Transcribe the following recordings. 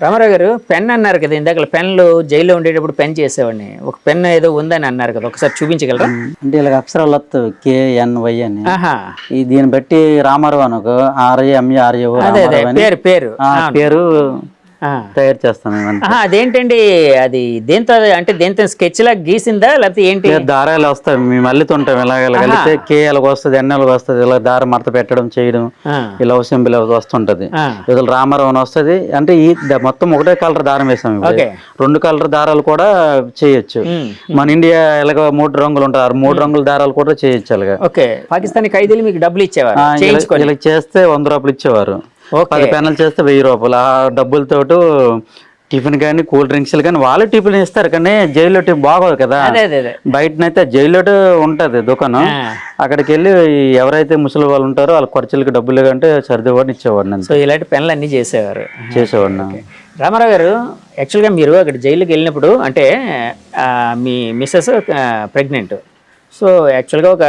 రామారావు గారు పెన్ అన్నారు కదా ఇందాక పెన్లు జైల్లో ఉండేటప్పుడు పెన్ చేసేవాడిని ఒక పెన్ ఏదో ఉందని అన్నారు కదా ఒకసారి చూపించగలరా అంటే ఇలా అక్షరాలు వస్తాయి KNY అని ఆహా దీన్ని బట్టి రామారావు అనుకో RAMARAO అదే అదే పేరు పేరు పేరు తయారు చేస్తాం అదేంటండి అది దేంతో అంటే దేంతో స్కెచ్ లా గీసిందా లేకపోతే ఏంటి దారాలు వస్తాయి మేము మళ్ళీతుంటాం ఇలాగ కలిపితే KLకి వస్తుంది NLకి వస్తుంది ఇలా దారం మడత పెట్టడం చేయడం ఇలా సింబల్ వస్తుంటది ఇది రామారావు అని వస్తుంది అంటే ఈ మొత్తం ఒకటే కలర్ దారం వేసాం రెండు కలర్ దారాలు కూడా చేయొచ్చు మన ఇండియా ఇలాగ 3 రంగులు ఉంటారు 3 రంగుల దారాలు కూడా చేయొచ్చు అలాగా ఓకే పాకిస్తానీ ఖైదీలు మీకు డబ్బులు ఇచ్చేవారు ఇలా చేస్తే 100 రూపాయలు ఇచ్చేవారు 10 పెన్నులు చేస్తే 1000 రూపాయలు ఆ డబ్బులతో టిఫిన్ కానీ కూల్ డ్రింక్స్ కానీ వాళ్ళు టిఫిన్ ఇస్తారు కానీ జైల్లో టిఫిన్ బాగోదు కదా బయటనైతే జైల్లో ఉంటది దుకాణం అక్కడికి వెళ్ళి ఎవరైతే ముసలి వాళ్ళు ఉంటారో వాళ్ళ ఖర్చులకి డబ్బులు అంటే సర్దేవాడిని ఇచ్చేవాడిని సో ఇలాంటి పెన్నులు అన్ని చేసేవాడిని రామారావు గారు యాక్చువల్గా మీరు అక్కడ జైలుకి వెళ్ళినప్పుడు అంటే మీ మిస్సెస్ ప్రెగ్నెంట్ సో యాక్చువల్గా ఒక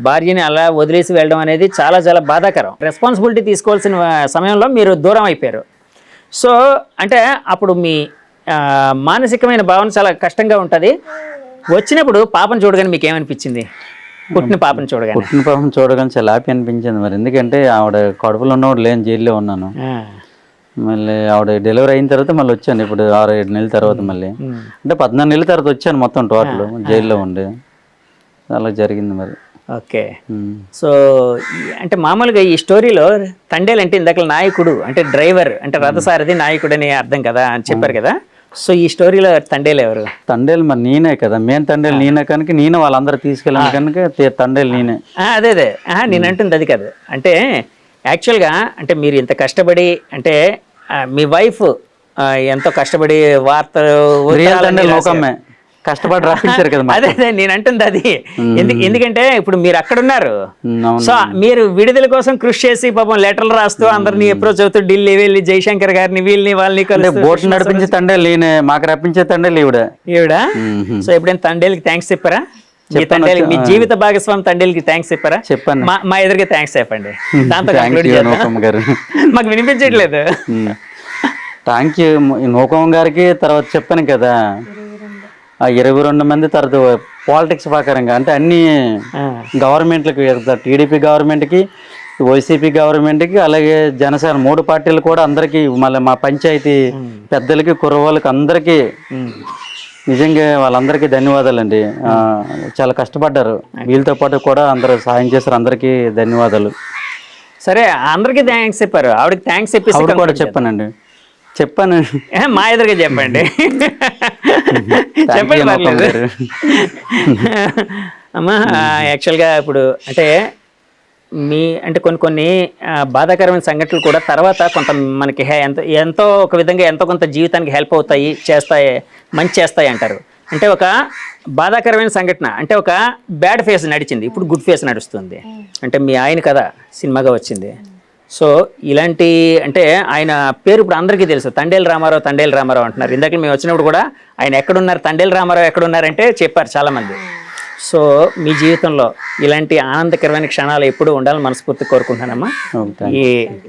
భార్యని అలా వదిలేసి వెళ్ళడం అనేది చాలా చాలా బాధాకరం రెస్పాన్సిబిలిటీ తీసుకోవాల్సిన సమయంలో మీరు దూరం అయిపోయారు సో అంటే అప్పుడు మీ మానసికమైన భావన చాలా కష్టంగా ఉంటుంది వచ్చినప్పుడు పాపను చూడగానే మీకు ఏమనిపించింది పుట్టిన పాపను చూడగానే చాలా హ్యాపీ అనిపించింది మరి ఎందుకంటే ఆవిడ కడుపులో ఉన్నవాడు లేని జైల్లో ఉన్నాను మళ్ళీ ఆవిడ డెలివరీ అయిన తర్వాత మళ్ళీ వచ్చాను ఇప్పుడు 6-7 నెలల తర్వాత మళ్ళీ అంటే 14 నెలల తర్వాత వచ్చాను మొత్తం టోటల్ జైల్లో ఉండి అలా జరిగింది మరి ఓకే సో అంటే మామూలుగా ఈ స్టోరీలో తండేలు అంటే ఇందాక నాయకుడు అంటే డ్రైవర్ అంటే రథసారథి నాయకుడు అని అర్థం కదా అని చెప్పారు కదా సో ఈ స్టోరీలో తండేలు ఎవరు తండేలు మరి నేనే కదా మెయిన్ తండేలు నేనే కనుక నేనే వాళ్ళందరూ తీసుకెళ్ళాను కనుక తండేలు నేనే అదే అదే నేను అంటుంది అది కాదు అంటే యాక్చువల్గా అంటే మీరు ఇంత కష్టపడి అంటే మీ వైఫ్ ఎంతో కష్టపడి వార్తలు కష్టపడి రాపించారు కదా అదే అదే నేను అంటుంది అది ఎందుకంటే ఇప్పుడు మీరు అక్కడ ఉన్నారు సో మీరు విడుదల కోసం కృషి చేసి పాపం లెటర్లు రాస్తూ అందరినీ అప్రోచ్ అవుతూ ఢిల్లీ వెళ్ళి జయశంకర్ గారిని వీళ్ళని వాళ్ళని బోట్ నడిపించే తండేలు మాకు రప్పించే తండేలు ఈవిడ సో ఎప్పుడైనా తండేలకి థ్యాంక్స్ చెప్పారా మీ తండేలు మీ జీవిత భాగస్వామి తండేలకి థ్యాంక్స్ చెప్పారా చెప్పాను మా ఎదురుగా థ్యాంక్స్ చెప్పండి దాంతో మాకు వినిపించట్లేదు థ్యాంక్ యూ నూకమ్మ గారికి తర్వాత చెప్పాను కదా 22 మంది తర్వాత పాలిటిక్స్ ప్రకారంగా అంటే అన్ని గవర్నమెంట్లకు TDP గవర్నమెంట్కి వైసీపీ గవర్నమెంట్కి అలాగే జనసేన 3 పార్టీలు కూడా అందరికీ మళ్ళీ మా పంచాయతీ పెద్దలకి కుర్రవాళ్ళకి అందరికీ నిజంగా వాళ్ళందరికీ ధన్యవాదాలండి చాలా కష్టపడ్డారు వీళ్ళతో పాటు కూడా అందరూ సాయం చేశారు అందరికీ ధన్యవాదాలు సరే అందరికీ థ్యాంక్స్ చెప్పారు ఆవిడకి థ్యాంక్స్ చెప్పి కూడా చెప్పానండి చెప్పాను మా ఎదురుగా చెప్పండి చెప్పండి పర్లేదు అమ్మా యాక్చువల్గా ఇప్పుడు అంటే అంటే కొన్ని బాధాకరమైన సంఘటనలు కూడా తర్వాత కొంత మనకి ఎంతో ఒక విధంగా ఎంతో కొంత జీవితానికి హెల్ప్ అవుతాయి మంచి చేస్తాయి అంటారు అంటే ఒక బాధాకరమైన సంఘటన అంటే ఒక బ్యాడ్ ఫేస్ నడిచింది ఇప్పుడు గుడ్ ఫేస్ నడుస్తుంది అంటే మీ ఆయన కదా సినిమాగా వచ్చింది సో ఇలాంటి అంటే ఆయన పేరు ఇప్పుడు అందరికీ తెలుసు తండేలు రామారావు అంటున్నారు ఇందాక మేము వచ్చినప్పుడు కూడా ఆయన ఎక్కడున్నారు తండేలు రామారావు ఎక్కడున్నారంటే చెప్పారు చాలామంది సో మీ జీవితంలో ఇలాంటి ఆనందకరమైన క్షణాలు ఎప్పుడూ ఉండాలని మనస్ఫూర్తి కోరుకుంటున్నానమ్మా ఈ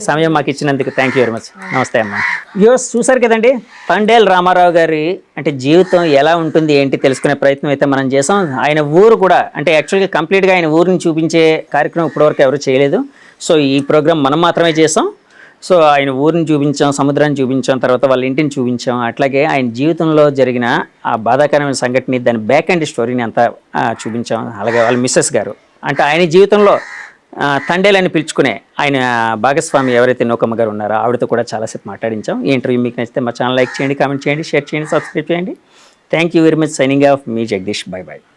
సమయం మాకు ఇచ్చినందుకు థ్యాంక్ యూ వెరీ మచ్ నమస్తే అమ్మా వ్యూవర్స్ చూసారు కదండి తండేలు రామారావు గారి అంటే జీవితం ఎలా ఉంటుంది ఏంటి తెలుసుకునే ప్రయత్నం అయితే మనం చేసాం ఆయన ఊరు కూడా అంటే యాక్చువల్గా కంప్లీట్గా ఆయన ఊరిని చూపించే కార్యక్రమం ఇప్పటివరకు ఎవరు చేయలేదు సో ఈ ప్రోగ్రామ్ మనం మాత్రమే చేసాం సో ఆయన ఊరిని చూపించాం సముద్రాన్ని చూపించాం తర్వాత వాళ్ళ ఇంటిని చూపించాం అట్లాగే ఆయన జీవితంలో జరిగిన ఆ బాధాకరమైన సంఘటన దాని బ్యాక్ అండ్ స్టోరీని అంతా చూపించాం అలాగే వాళ్ళ మిస్సెస్ గారు అంటే ఆయన జీవితంలో తండేలని పిలుచుకునే ఆయన భాగస్వామి ఎవరైతే నూకమ్మ గారు ఉన్నారో ఆవిడతో కూడా చాలాసేపు మాట్లాడించాం ఈ ఇంటర్వ్యూ మీకు నచ్చితే మా ఛానల్ లైక్ చేయండి కామెంట్ చేయండి షేర్ చేయండి సబ్స్క్రైబ్ చేయండి thank you very much signing off me Jagadish by